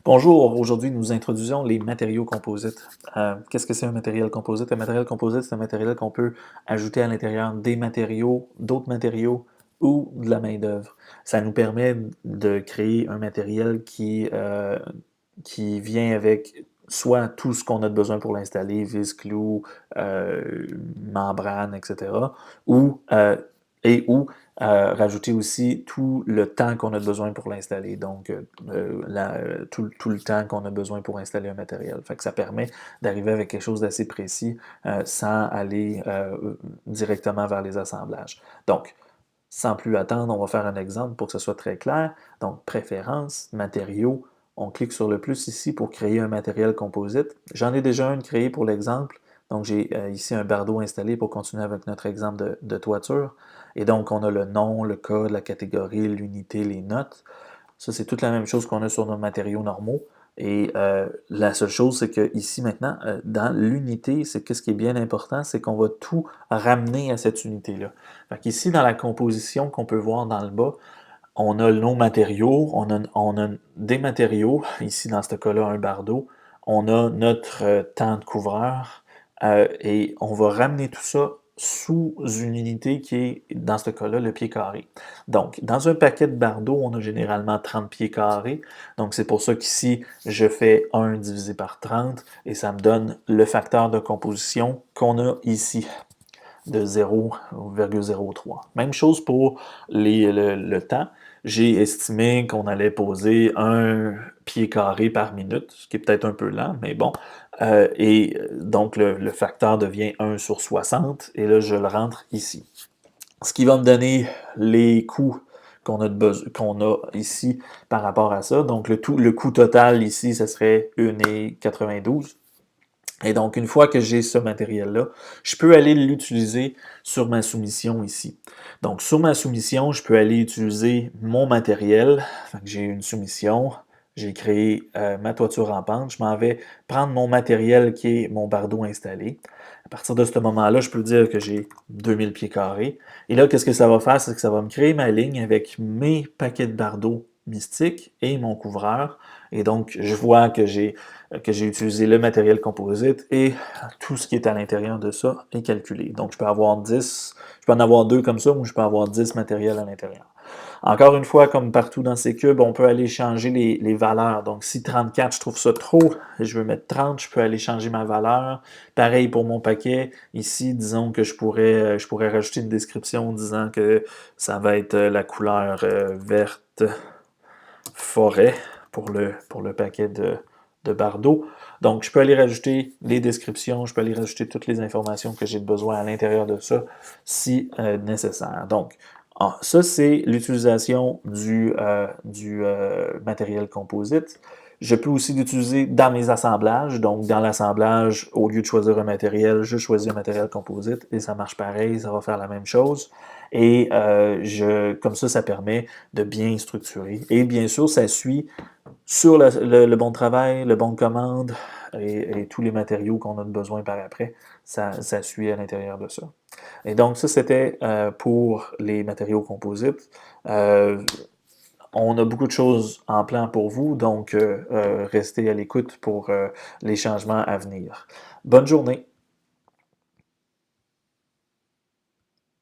Bonjour, aujourd'hui nous introduisons les matériaux composites. Qu'est-ce que c'est un matériel composite? Un matériel composite, c'est un matériel qu'on peut ajouter à l'intérieur des matériaux, d'autres matériaux ou de la main-d'œuvre. Ça nous permet de créer un matériel qui vient avec soit tout ce qu'on a besoin pour l'installer, vis, clous, membrane, etc., ou, ou rajouter aussi tout le temps qu'on a besoin pour l'installer, donc tout le temps qu'on a besoin pour installer un matériel. Fait que ça permet d'arriver avec quelque chose d'assez précis sans aller directement vers les assemblages. Donc, sans plus attendre, on va faire un exemple pour que ce soit très clair. Donc, préférences, matériaux, on clique sur le plus ici pour créer un matériel composite. J'en ai déjà un créé pour l'exemple. Donc, j'ai ici un bardeau installé pour continuer avec notre exemple de toiture. Et donc, on a le nom, le code, la catégorie, l'unité, les notes. Ça, c'est toute la même chose qu'on a sur nos matériaux normaux. Et la seule chose, c'est que ici maintenant, dans l'unité, c'est qu'est-ce qui est bien important, c'est qu'on va tout ramener à cette unité-là. Fait qu'ici, dans la composition qu'on peut voir dans le bas, on a nos matériaux, on a des matériaux, ici dans ce cas-là, un bardeau, on a notre temps de couvreur, et on va ramener tout ça sous une unité qui est, dans ce cas-là, le pied carré. Donc, dans un paquet de bardeaux, on a généralement 30 pieds carrés. Donc, c'est pour ça qu'ici, je fais 1 divisé par 30 et ça me donne le facteur de composition qu'on a ici de 0,03. Même chose pour le temps. J'ai estimé qu'on allait poser 1 pied carré par minute, ce qui est peut-être un peu lent, mais bon. Et donc, le facteur devient 1 sur 60, et là, je le rentre ici. Ce qui va me donner les coûts qu'on a ici par rapport à ça. Donc, le coût total ici, ce serait 1,92. Et donc, une fois que j'ai ce matériel-là, je peux aller l'utiliser sur ma soumission ici. Donc, sur ma soumission, je peux aller utiliser mon matériel. J'ai une soumission, j'ai créé ma toiture en pente. Je m'en vais prendre mon matériel qui est mon bardeau installé. À partir de ce moment-là, je peux dire que j'ai 2000 pieds carrés. Et là, qu'est-ce que ça va faire? C'est que ça va me créer ma ligne avec mes paquets de bardeaux mystiques et mon couvreur. Et donc, je vois que j'ai utilisé le matériel composite et tout ce qui est à l'intérieur de ça est calculé. Donc, je peux avoir 10, je peux en avoir 2 comme ça, ou je peux avoir 10 matériels à l'intérieur. Encore une fois, comme partout dans ces cubes, on peut aller changer les valeurs. Donc, si 34, je trouve ça trop, je veux mettre 30, je peux aller changer ma valeur. Pareil pour mon paquet. Ici, disons que je pourrais rajouter une description disant que ça va être la couleur verte forêt pour le paquet de bardeaux. Donc, je peux aller rajouter les descriptions, je peux aller rajouter toutes les informations que j'ai besoin à l'intérieur de ça, si nécessaire. Donc, ça, c'est l'utilisation du matériel composite. Je peux aussi l'utiliser dans mes assemblages. Donc, dans l'assemblage, au lieu de choisir un matériel, je choisis un matériel composite et ça marche pareil, ça va faire la même chose. Et comme ça permet de bien structurer. Et bien sûr, ça suit sur le bon de travail, le bon de commande et tous les matériaux qu'on a besoin par après. Ça suit à l'intérieur de ça. Et donc, ça, c'était pour les matériaux composites. Euh, on a beaucoup de choses en plan pour vous, donc restez à l'écoute pour les changements à venir. Bonne journée!